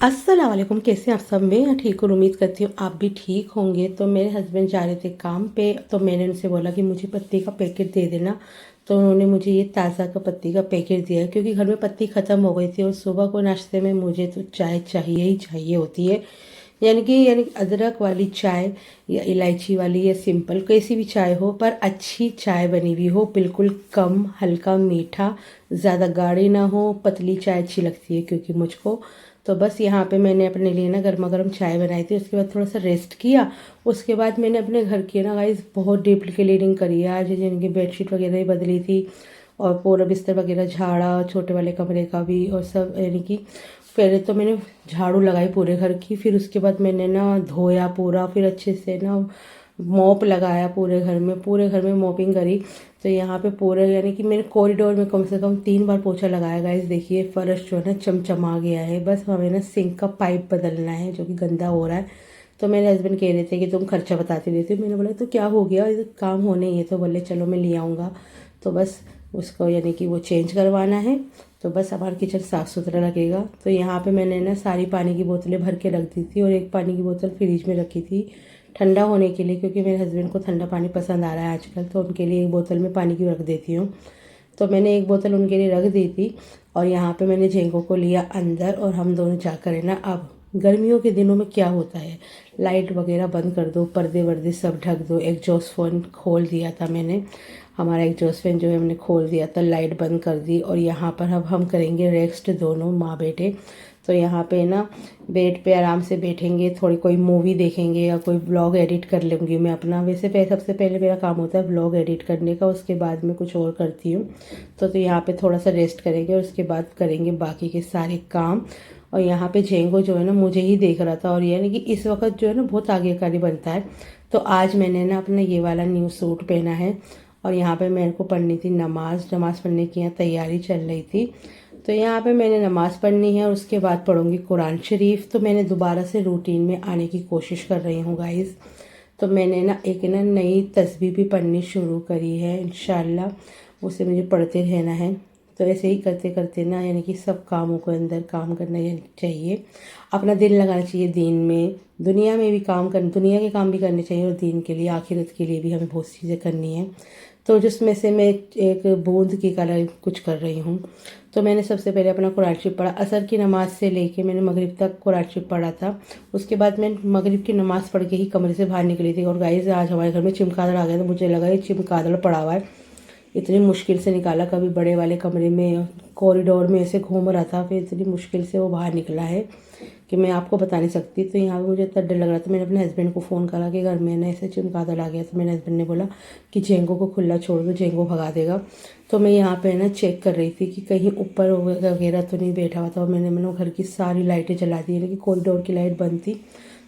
अस्सलाम वालेकुम। कैसे हैं आप सब? मैं ठीक हूँ, उम्मीद करती हूँ आप भी ठीक होंगे। तो मेरे हस्बैंड जा रहे थे काम पे, तो मैंने उनसे बोला कि मुझे पत्ती का पैकेट दे देना। तो उन्होंने मुझे ये ताज़ा का पत्ती का पैकेट दिया, क्योंकि घर में पत्ती ख़त्म हो गई थी और सुबह को नाश्ते में मुझे तो चाय चाहिए ही चाहिए होती है। यानी अदरक वाली चाय या इलायची वाली या सिंपल कैसी भी चाय हो, पर अच्छी चाय बनी हुई हो, बिल्कुल कम हल्का मीठा, ज़्यादा गाढ़ी ना हो। पतली चाय अच्छी लगती है क्योंकि मुझको। तो बस यहाँ पे मैंने अपने लिए ना गर्मा गर्म चाय बनाई थी। उसके बाद थोड़ा सा रेस्ट किया। उसके बाद मैंने अपने घर की ना गाइस बहुत डीप क्लीनिंग करी है आज, जिनकी बेडशीट वगैरह ही बदली थी और पूरा बिस्तर वगैरह झाड़ा, छोटे वाले कमरे का भी, और सब यानी कि पहले तो मैंने झाड़ू लगाई पूरे घर की, फिर उसके बाद मैंने ना धोया पूरा, फिर अच्छे से ना मॉप लगाया पूरे घर में मॉपिंग करी। तो यहाँ पे पूरे यानी कि मेरे कॉरिडोर में कम से कम 3 बार पोछा लगाया। गाइस देखिए फर्श जो है ना चमचमा गया है। बस हमें ना सिंक का पाइप बदलना है जो कि गंदा हो रहा है। तो मेरे हस्बैंड कह रहे थे कि तुम खर्चा बताती रहती हो। मैंने बोला तो क्या हो गया, ये काम होने ही है। तो बोले चलो मैं ले आऊँगा। तो बस उसको यानी कि वो चेंज करवाना है। तो बस हमारा किचन साफ़ सुथरा लगेगा। तो यहाँ पे मैंने ना सारी पानी की बोतलें भर के रख दी थी और एक पानी की बोतल फ्रिज में रखी थी ठंडा होने के लिए, क्योंकि मेरे हस्बैंड को ठंडा पानी पसंद आ रहा है आजकल। तो उनके लिए एक बोतल में पानी की रख देती हूँ। तो मैंने एक बोतल उनके लिए रख दी थी। और यहाँ पे मैंने जेंगो को लिया अंदर और हम दोनों जाकर है ना, अब गर्मियों के दिनों में क्या होता है, लाइट वगैरह बंद कर दो, पर्दे वर्दे सब ढक दो। एग्जॉस्ट फैन खोल दिया था मैंने, हमारा एग्जॉस्ट फैन जो है हमने खोल दिया था, लाइट बंद कर दी। और यहाँ पर अब हम करेंगे रेस्ट, दोनों माँ बेटे। तो यहाँ पे ना बेड पे आराम से बैठेंगे, थोड़ी कोई मूवी देखेंगे या कोई ब्लॉग एडिट कर लूँगी मैं अपना। वैसे सबसे पहले मेरा काम होता है ब्लॉग एडिट करने का, उसके बाद मैं कुछ और करती हूँ। तो यहाँ पे थोड़ा सा रेस्ट करेंगे और उसके बाद करेंगे बाकी के सारे काम। और यहाँ पे जेंगो जो है ना मुझे ही देख रहा था, और यानी कि इस वक्त जो है ना बहुत आज्ञाकारी बनता है। तो आज मैंने ना अपना ये वाला न्यू सूट पहना है और यहाँ पे मेरे को पढ़नी थी नमाज पढ़ने की यहाँ तैयारी चल रही थी। तो यहाँ पे मैंने नमाज़ पढ़नी है और उसके बाद पढ़ूंगी कुरान शरीफ। तो मैंने दोबारा से रूटीन में आने की कोशिश कर रही हूँ गाइज़। तो मैंने ना एक ना नई तस्बीह भी पढ़नी शुरू करी है इंशाल्लाह, उसे मुझे पढ़ते रहना है। तो ऐसे ही करते करते ना यानी कि सब कामों को अंदर काम करना चाहिए, अपना दिल लगाना चाहिए दीन में। दुनिया में भी काम कर, दुनिया के काम भी करने चाहिए और दीन के लिए, आखिरत के लिए भी हमें बहुत चीज़ें करनी है। तो जिसमें से मैं एक बूंद की कला कुछ कर रही हूँ। तो मैंने सबसे पहले अपना कुरान शरीफ पढ़ा, असर की नमाज़ से लेके मैंने मगरिब तक कुरान शरीफ पढ़ा था। उसके बाद मैं मगरिब की नमाज़ पढ़ के ही कमरे से बाहर निकली थी। और गाइस आज हमारे घर में चमगादड़ आ गया, तो मुझे लगा ये चमगादड़ पड़ा हुआ है। इतनी मुश्किल से निकाला, कभी बड़े वाले कमरे में कॉरिडोर में ऐसे घूम रहा था, फिर इतनी मुश्किल से वो बाहर निकला है कि मैं आपको बता नहीं सकती। तो यहाँ पे मुझे इतना डर लग रहा था, मैंने अपने हस्बैंड को फ़ोन करा कि घर में ना ऐसे चमगादड़ आ गया। तो मेरे हस्बैंड ने बोला कि जेंगो को खुला छोड़ दो, जेंगो भगा देगा। तो मैं यहाँ पे ना चेक कर रही थी कि कहीं ऊपर वगैरह तो नहीं बैठा हुआ था। और मैंने घर की सारी लाइटें जला दी, लेकिन कॉरिडोर की लाइट बंद थी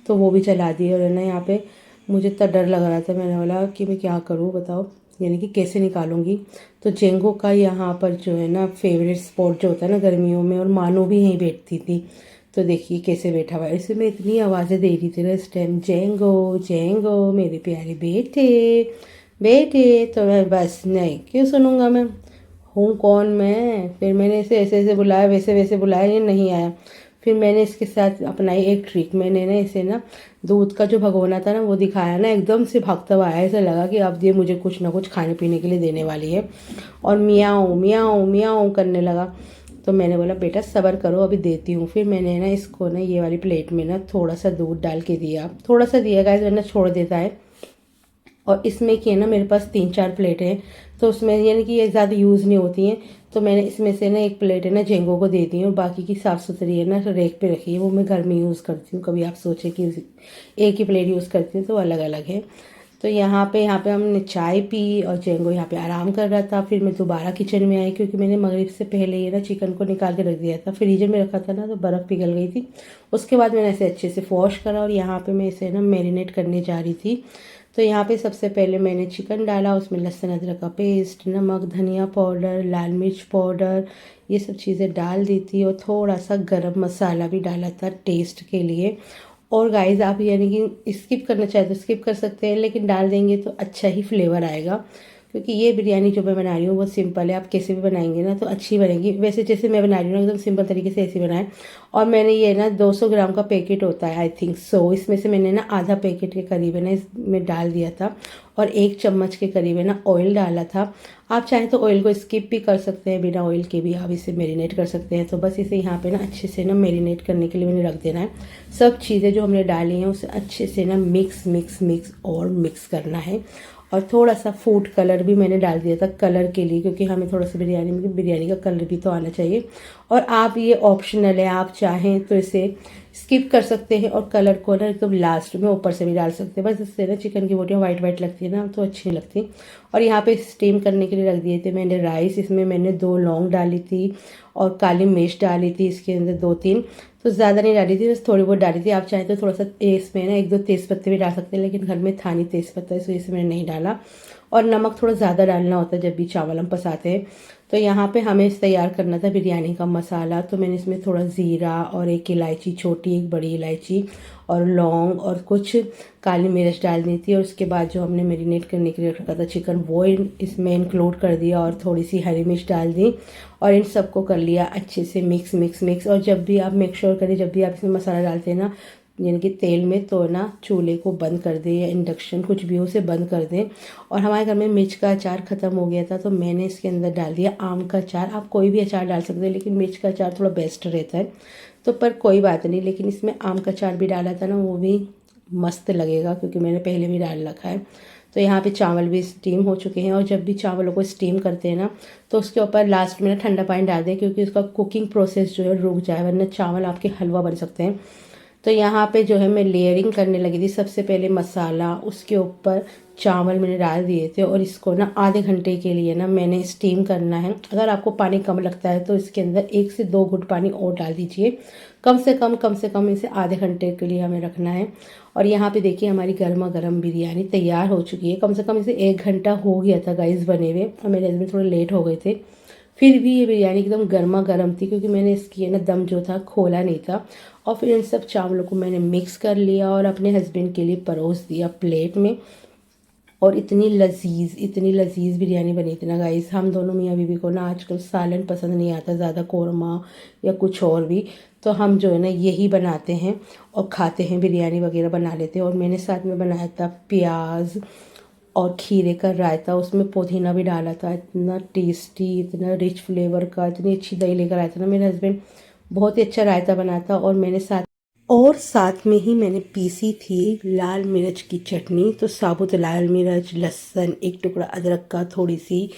तो वो भी चला दी। और है ना यहाँ पे मुझे इतना डर लग रहा था, मैंने बोला कि मैं क्या करूँ बताओ, यानी कि कैसे निकालूंगी। तो जेंगो का यहाँ पर जो है ना फेवरेट स्पॉट जो होता है ना गर्मियों में, और मानो भी यहीं बैठती थी। तो देखिए कैसे बैठा हुआ है। इसमें मैं इतनी आवाज़ें दे रही थी ना इस टाइम, जेंगो जेंगो मेरे प्यारे बेटे बेटे। तो मैं बस नहीं, क्यों सुनूंगा मैं, हूँ कौन मैं। फिर मैंने इसे ऐसे ऐसे बुलाया, वैसे वैसे बुलाया, ये नहीं आया। फिर मैंने इसके साथ अपनाई एक ट्रिक, मैंने ना इसे ना दूध का जो भगोना था ना वो दिखाया ना, एकदम से भागता हुआ आया। ऐसा लगा कि अब ये मुझे कुछ ना कुछ खाने पीने के लिए देने वाली है, और मियाऊँ मियाऊँ मियाऊँ करने लगा। तो मैंने बोला बेटा सब्र करो, अभी देती हूँ। फिर मैंने ना इसको ना ये वाली प्लेट में ना थोड़ा सा दूध डाल के दिया, थोड़ा सा दिया गाइस, वरना छोड़ देता है। और इसमें कि है ना मेरे पास 3-4 प्लेटें हैं, तो उसमें यानी कि ये ज़्यादा यूज़ नहीं होती हैं। तो मैंने इसमें से ना एक प्लेट है ना जेंगो को दे दी है, और बाकी की साफ़ सुथरी है ना रेक पे रखी है, वो मैं घर में यूज़ करती हूँ। कभी आप सोचें कि एक ही प्लेट यूज़ करती हूँ तो अलग अलग है। तो यहाँ पे हमने चाय पी और जेंगो यहाँ पे आराम कर रहा था। फिर मैं दोबारा किचन में आई, क्योंकि मैंने मगरिब से पहले ये ना चिकन को निकाल के रख दिया था, फ्रीजर में रखा था ना, तो बर्फ़ पिघल गई थी। उसके बाद मैंने ऐसे अच्छे से वॉश करा और यहाँ पे मैं इसे ना मैरिनेट करने जा रही थी। तो यहाँ पे सबसे पहले मैंने चिकन डाला, उसमें लहसुन अदरक का पेस्ट, नमक, धनिया पाउडर, लाल मिर्च पाउडर, ये सब चीज़ें डाल दी थी। और थोड़ा सा गरम मसाला भी डाला था टेस्ट के लिए। और गाइस आप यानी कि स्किप करना चाहे तो स्किप कर सकते हैं, लेकिन डाल देंगे तो अच्छा ही फ्लेवर आएगा, क्योंकि ये बिरयानी जो मैं बना रही हूँ वो सिंपल है, आप कैसे भी बनाएंगे ना तो अच्छी बनेगी। वैसे जैसे मैं बना रही हूँ ना एकदम सिंपल तरीके से ऐसे बनाएं। और मैंने ये ना 200 ग्राम का पैकेट होता है आई थिंक सो, इसमें से मैंने ना आधा पैकेट के करीब है ना इसमें डाल दिया था, और 1 चम्मच के करीब है ना ऑयल डाला था। आप चाहें तो ऑयल को स्किप भी कर सकते हैं, बिना ऑयल के भी आप इसे मैरिनेट कर सकते हैं। तो बस इसे यहाँ पे ना अच्छे से ना मैरिनेट करने के लिए मैंने रख देना है। सब चीज़ें जो हमने डाली हैं उसे अच्छे से ना मिक्स मिक्स मिक्स और मिक्स करना है। और थोड़ा सा फूड कलर भी मैंने डाल दिया था कलर के लिए, क्योंकि हमें थोड़ा सा बिरयानी का कलर भी तो आना चाहिए। और आप ये ऑप्शनल है, आप चाहें तो इसे स्किप कर सकते हैं और कलर को ना एकदम लास्ट में ऊपर से भी डाल सकते हैं। बस इससे ना चिकन की बोटियाँ वाइट वाइट लगती है ना तो अच्छी नहीं लगती। और यहाँ पे स्टीम करने के लिए रख दिए थे मैंने राइस। इसमें मैंने 2 लौंग डाली थी और काली मिर्च डाली थी इसके अंदर 2-3, तो ज़्यादा नहीं डाली थी, बस थोड़ी बहुत डाली थी। आप चाहें तो थोड़ा सा इसमें ना 1-2 तेज़पत्ते भी डाल सकते हैं, लेकिन घर में था नहीं तेज़पत्ता इस वजह से मैंने नहीं डाला। और नमक थोड़ा ज़्यादा डालना होता है जब भी चावल हम पसाते हैं। तो यहाँ पे हमें तैयार करना था बिरयानी का मसाला। तो मैंने इसमें थोड़ा ज़ीरा और 1 इलायची छोटी, 1 बड़ी इलायची और लौंग और कुछ काली मिर्च डाल दी थी। और उसके बाद जो हमने मैरिनेट करने के लिए रखा था चिकन वो इसमें इंक्लूड कर दिया और थोड़ी सी हरी मिर्च डाल दी और इन सबको कर लिया अच्छे से मिक्स मिक्स मिक्स। और जब भी आप मेक श्योर करें जब भी आप इसमें मसाला डालते हैं ना यानी कि तेल में, तो ना चूल्हे को बंद कर दें या इंडक्शन कुछ भी हो उसे बंद कर दें। और हमारे घर में मिर्च का अचार ख़त्म हो गया था तो मैंने इसके अंदर डाल दिया आम का अचार। आप कोई भी अचार डाल सकते हैं लेकिन मिर्च का अचार थोड़ा बेस्ट रहता है, तो पर कोई बात नहीं। लेकिन इसमें आम का अचार भी डाला था ना वो भी मस्त लगेगा, क्योंकि मैंने पहले भी डाल रखा है। तो यहाँ पे चावल भी स्टीम हो चुके हैं। और जब भी चावलों को स्टीम करते हैं ना तो उसके ऊपर लास्ट में ना ठंडा पानी डाल दें, क्योंकि उसका कुकिंग प्रोसेस जो है रुक जाए, वरना चावल आपके हलवा बन सकते हैं। तो यहाँ पे जो है मैं लेयरिंग करने लगी थी। सबसे पहले मसाला, उसके ऊपर चावल मैंने डाल दिए थे और इसको ना आधे घंटे के लिए ना मैंने स्टीम करना है। अगर आपको पानी कम लगता है तो इसके अंदर 1 से 2 घुट पानी और डाल दीजिए। कम से कम इसे आधे घंटे के लिए हमें रखना है। और यहाँ पे देखिए हमारी गर्मा गर्म बिरयानी तैयार हो चुकी है। कम से कम इसे 1 घंटा हो गया था गाइस बने हुए, और मेरे हस्बैंड थोड़े लेट हो गए थे। फिर भी ये बिरयानी एकदम गर्मा गर्म थी, क्योंकि मैंने इसकी ना दम जो था खोला नहीं था। और फिर इन सब चावलों को मैंने मिक्स कर लिया और अपने हस्बैंड के लिए परोस दिया प्लेट में। और इतनी लजीज बिरयानी बनी थी ना गाइस। हम दोनों मियाँ बीवी को ना आजकल सालन पसंद नहीं आता ज़्यादा, कौरमा या कुछ और भी, तो हम जो है ना यही बनाते हैं और खाते हैं, बिरयानी वगैरह बना लेते हैं। और मैंने साथ में बनाया था प्याज और खीरे का रायता, उसमें पुदीना भी डाला था। इतना टेस्टी, इतना रिच फ्लेवर का, इतनी अच्छी दही लेकर आया था ना मेरे हस्बैंड, बहुत ही अच्छा रायता बना था। और साथ में ही मैंने पीसी थी लाल मिर्च की चटनी। तो साबुत लाल मिर्च, लहसुन, 1 टुकड़ा अदरक का, थोड़ी सी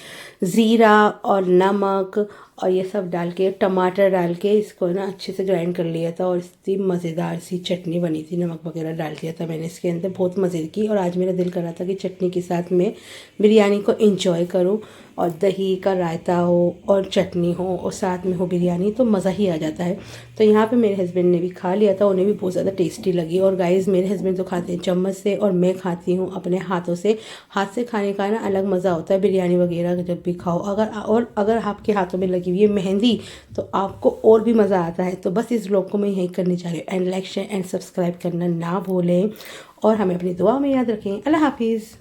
ज़ीरा और नमक और ये सब डाल के, टमाटर डाल के इसको ना अच्छे से ग्राइंड कर लिया था। और इसकी मज़ेदार सी चटनी बनी थी, नमक वगैरह डाल दिया था मैंने इसके अंदर, बहुत मज़े की। और आज मेरा दिल कर रहा था कि चटनी के साथ मैं बिरयानी को इंजॉय करूँ, और दही का रायता हो और चटनी हो और साथ में हो बिरयानी, तो मज़ा ही आ जाता है। तो यहाँ पे मेरे हस्बैंड ने भी खा लिया था, उन्हें भी बहुत ज़्यादा टेस्टी लगी। और गाइस मेरे हस्बैंड तो खाते हैं चम्मच से और मैं खाती हूँ अपने हाथों से। हाथ से खाने का ना अलग मज़ा होता है बिरयानी वगैरह जब भी खाओ। अगर आपके हाथों में लगी हुई है मेहंदी तो आपको और भी मज़ा आता है। तो बस इस व्लॉग को मैं यही करनी चाह रही हूँ। And like, share and subscribe करना ना भूलें और हमें अपनी दुआ में याद रखें। अल्लाह हाफिज़।